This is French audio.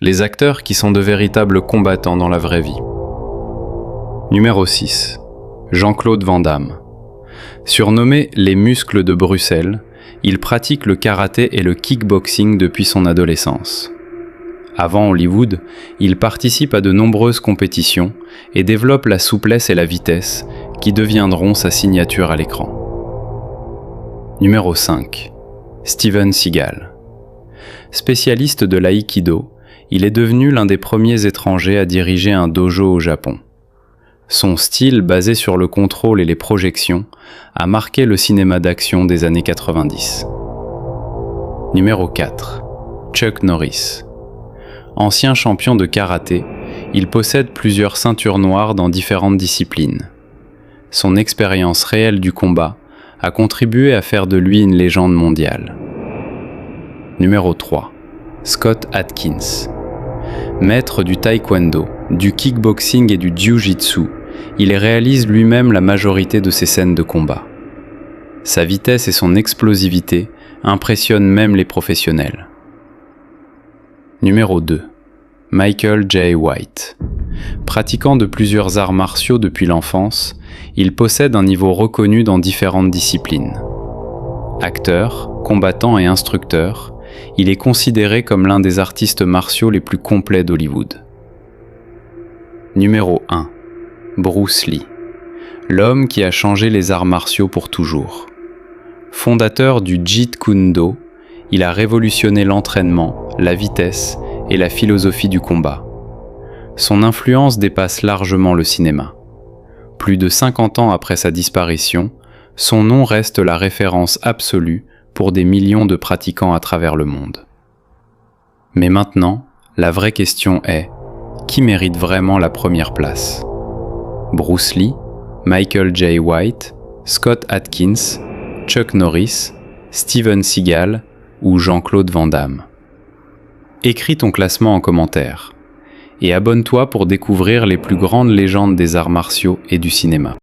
les acteurs qui sont de véritables combattants dans la vraie vie. Numéro 6. Jean-Claude Van Damme. Surnommé les muscles de Bruxelles, il pratique le karaté et le kickboxing depuis son adolescence. Avant Hollywood, il participe à de nombreuses compétitions et développe la souplesse et la vitesse qui deviendront sa signature à l'écran. Numéro 5. Steven Seagal. Spécialiste de l'aïkido, il est devenu l'un des premiers étrangers à diriger un dojo au Japon. Son style, basé sur le contrôle et les projections, a marqué le cinéma d'action des années 90. Numéro 4. Chuck Norris. Ancien champion de karaté, il possède plusieurs ceintures noires dans différentes disciplines. Son expérience réelle du combat a contribué à faire de lui une légende mondiale. Numéro 3. Scott Adkins. Maître du taekwondo, du kickboxing et du jiu-jitsu, il réalise lui-même la majorité de ses scènes de combat. Sa vitesse et son explosivité impressionnent même les professionnels. Numéro 2. Michael Jai White. Pratiquant de plusieurs arts martiaux depuis l'enfance, il possède un niveau reconnu dans différentes disciplines. Acteur, combattant et instructeur, il est considéré comme l'un des artistes martiaux les plus complets d'Hollywood. Numéro 1. Bruce Lee. L'homme qui a changé les arts martiaux pour toujours. Fondateur du Jeet Kune Do, il a révolutionné l'entraînement, la vitesse et la philosophie du combat. Son influence dépasse largement le cinéma. Plus de 50 ans après sa disparition, son nom reste la référence absolue pour des millions de pratiquants à travers le monde. Mais maintenant, la vraie question est, qui mérite vraiment la première place ? Bruce Lee, Michael Jai White, Scott Adkins, Chuck Norris, Steven Seagal ou Jean-Claude Van Damme ? Écris ton classement en commentaire et abonne-toi pour découvrir les plus grandes légendes des arts martiaux et du cinéma.